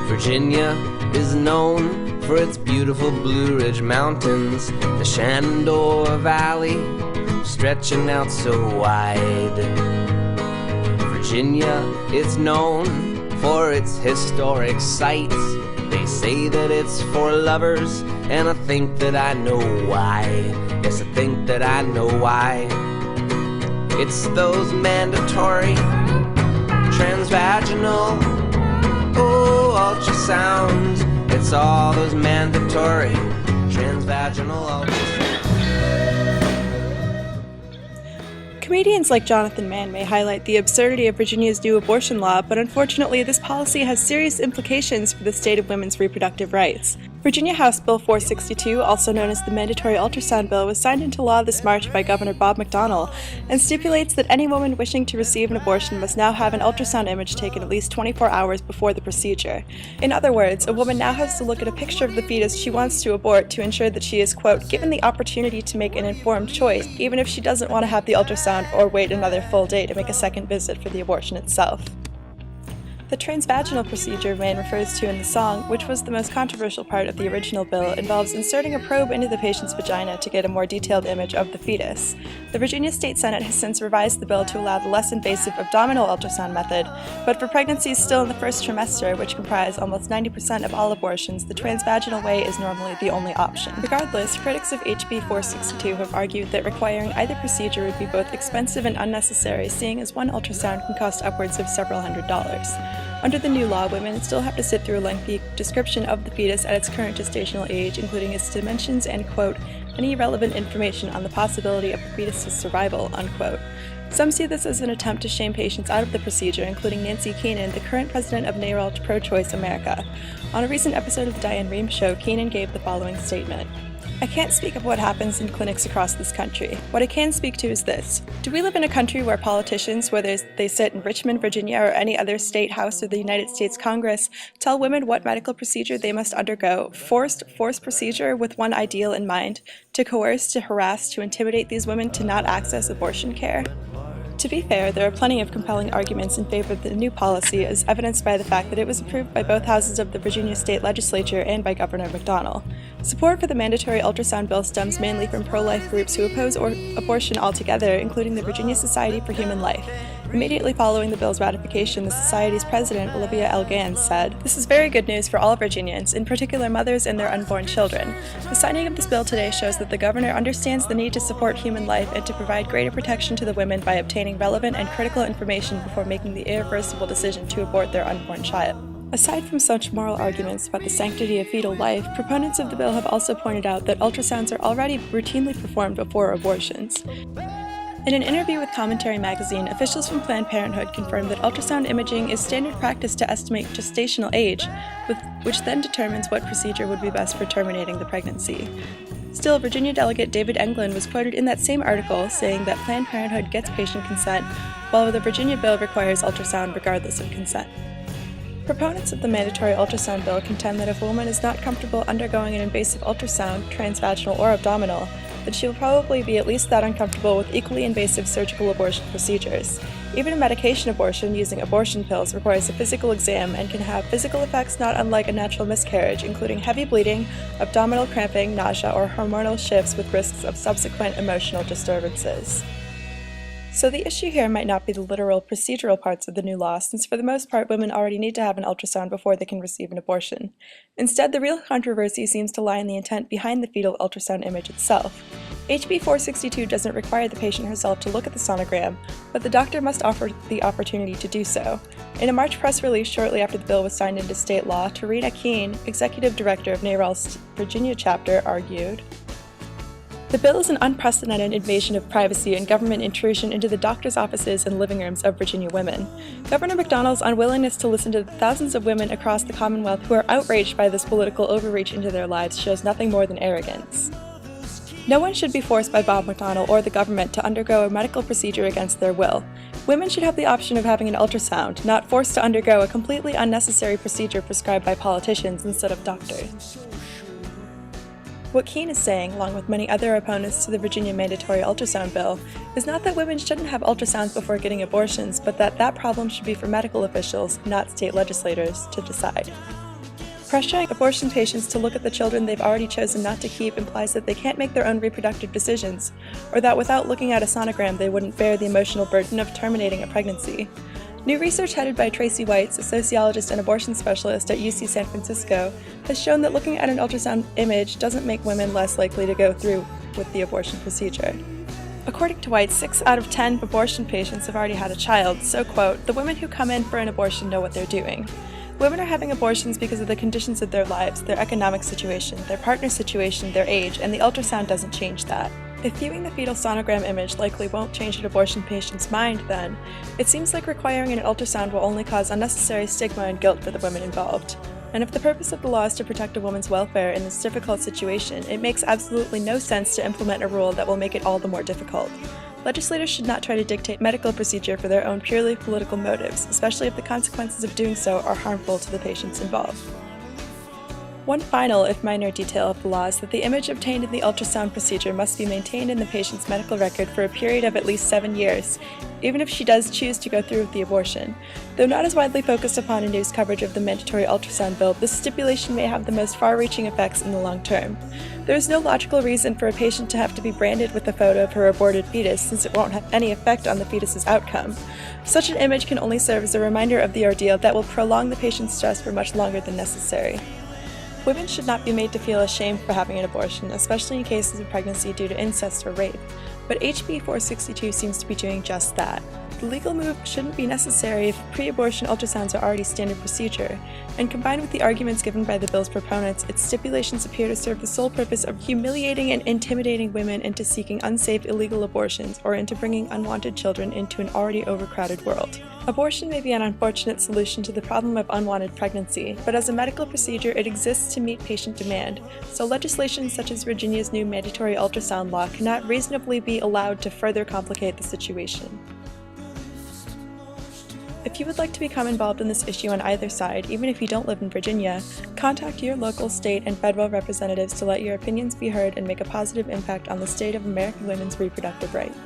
Virginia is known for its beautiful Blue Ridge Mountains, the Shenandoah Valley stretching out so wide. Virginia is known for its historic sites. They say that it's for lovers, and I think that I know why. Yes, I think that I know why. It's those mandatory transvaginal, ultrasounds. It's all those mandatory transvaginal ultrasounds. Comedians like Jonathan Mann may highlight the absurdity of Virginia's new abortion law, but unfortunately this policy has serious implications for the state of women's reproductive rights. Virginia House Bill 462, also known as the Mandatory Ultrasound Bill, was signed into law this March by Governor Bob McDonnell and stipulates that any woman wishing to receive an abortion must now have an ultrasound image taken at least 24 hours before the procedure. In other words, a woman now has to look at a picture of the fetus she wants to abort to ensure that she is, quote, given the opportunity to make an informed choice, even if she doesn't want to have the ultrasound or wait another full day to make a second visit for the abortion itself. The transvaginal procedure Mann refers to in the song, which was the most controversial part of the original bill, involves inserting a probe into the patient's vagina to get a more detailed image of the fetus. The Virginia State Senate has since revised the bill to allow the less invasive abdominal ultrasound method, but for pregnancies still in the first trimester, which comprise almost 90% of all abortions, the transvaginal way is normally the only option. Regardless, critics of HB 462 have argued that requiring either procedure would be both expensive and unnecessary, seeing as one ultrasound can cost upwards of several $100s. Under the new law, women still have to sit through a lengthy description of the fetus at its current gestational age, including its dimensions and, quote, any relevant information on the possibility of the fetus's survival, unquote. Some see this as an attempt to shame patients out of the procedure, including Nancy Keenan, the current president of NARAL Pro-Choice America. On a recent episode of the Diane Rehm Show, Keenan gave the following statement. I can't speak of what happens in clinics across this country. What I can speak to is this. Do we live in a country where politicians, whether they sit in Richmond, Virginia, or any other state house of the United States Congress, tell women what medical procedure they must undergo, forced procedure with one ideal in mind, to coerce, to harass, to intimidate these women to not access abortion care? To be fair, there are plenty of compelling arguments in favor of the new policy, as evidenced by the fact that it was approved by both houses of the Virginia State Legislature and by Governor McDonnell. Support for the mandatory ultrasound bill stems mainly from pro-life groups who oppose abortion altogether, including the Virginia Society for Human Life. Immediately following the bill's ratification, the Society's president, Olivia L. Gans, said, "This is very good news for all Virginians, in particular mothers and their unborn children. The signing of this bill today shows that the governor understands the need to support human life and to provide greater protection to the women by obtaining relevant and critical information before making the irreversible decision to abort their unborn child." Aside from such moral arguments about the sanctity of fetal life, proponents of the bill have also pointed out that ultrasounds are already routinely performed before abortions. In an interview with Commentary magazine, officials from Planned Parenthood confirmed that ultrasound imaging is standard practice to estimate gestational age, which then determines what procedure would be best for terminating the pregnancy. Still, Virginia Delegate David Englund was quoted in that same article saying that Planned Parenthood gets patient consent, while the Virginia bill requires ultrasound regardless of consent. Proponents of the mandatory ultrasound bill contend that if a woman is not comfortable undergoing an invasive ultrasound, transvaginal or abdominal, that she will probably be at least that uncomfortable with equally invasive surgical abortion procedures. Even a medication abortion using abortion pills requires a physical exam and can have physical effects not unlike a natural miscarriage, including heavy bleeding, abdominal cramping, nausea, or hormonal shifts with risks of subsequent emotional disturbances. So the issue here might not be the literal procedural parts of the new law, since for the most part women already need to have an ultrasound before they can receive an abortion. Instead, the real controversy seems to lie in the intent behind the fetal ultrasound image itself. HB 462 doesn't require the patient herself to look at the sonogram, but the doctor must offer the opportunity to do so. In a March press release shortly after the bill was signed into state law, Tarina Keene, executive director of NARAL's Virginia chapter, argued, "The bill is an unprecedented invasion of privacy and government intrusion into the doctors' offices and living rooms of Virginia women. Governor McDonnell's unwillingness to listen to the thousands of women across the Commonwealth who are outraged by this political overreach into their lives shows nothing more than arrogance. No one should be forced by Bob McDonnell or the government to undergo a medical procedure against their will. Women should have the option of having an ultrasound, not forced to undergo a completely unnecessary procedure prescribed by politicians instead of doctors." What Keene is saying, along with many other opponents to the Virginia mandatory ultrasound bill, is not that women shouldn't have ultrasounds before getting abortions, but that problem should be for medical officials, not state legislators, to decide. Pressuring abortion patients to look at the children they've already chosen not to keep implies that they can't make their own reproductive decisions, or that without looking at a sonogram they wouldn't bear the emotional burden of terminating a pregnancy. New research headed by Tracy Weitz, a sociologist and abortion specialist at UC San Francisco, has shown that looking at an ultrasound image doesn't make women less likely to go through with the abortion procedure. According to Weitz, 6 out of 10 abortion patients have already had a child, so, quote, "The women who come in for an abortion know what they're doing." Women are having abortions because of the conditions of their lives, their economic situation, their partner situation, their age, and the ultrasound doesn't change that. If viewing the fetal sonogram image likely won't change an abortion patient's mind, then, it seems like requiring an ultrasound will only cause unnecessary stigma and guilt for the women involved. And if the purpose of the law is to protect a woman's welfare in this difficult situation, it makes absolutely no sense to implement a rule that will make it all the more difficult. Legislators should not try to dictate medical procedure for their own purely political motives, especially if the consequences of doing so are harmful to the patients involved. One final, if minor, detail of the law is that the image obtained in the ultrasound procedure must be maintained in the patient's medical record for a period of at least 7 years, even if she does choose to go through with the abortion. Though not as widely focused upon in news coverage of the mandatory ultrasound bill, this stipulation may have the most far-reaching effects in the long term. There is no logical reason for a patient to have to be branded with a photo of her aborted fetus, since it won't have any effect on the fetus's outcome. Such an image can only serve as a reminder of the ordeal that will prolong the patient's stress for much longer than necessary. Women should not be made to feel ashamed for having an abortion, especially in cases of pregnancy due to incest or rape, but HB 462 seems to be doing just that. The legal move shouldn't be necessary if pre-abortion ultrasounds are already standard procedure, and combined with the arguments given by the bill's proponents, its stipulations appear to serve the sole purpose of humiliating and intimidating women into seeking unsafe illegal abortions or into bringing unwanted children into an already overcrowded world. Abortion may be an unfortunate solution to the problem of unwanted pregnancy, but as a medical procedure it exists to meet patient demand, so legislation such as Virginia's new mandatory ultrasound law cannot reasonably be allowed to further complicate the situation. If you would like to become involved in this issue on either side, even if you don't live in Virginia, contact your local, state, and federal representatives to let your opinions be heard and make a positive impact on the state of American women's reproductive rights.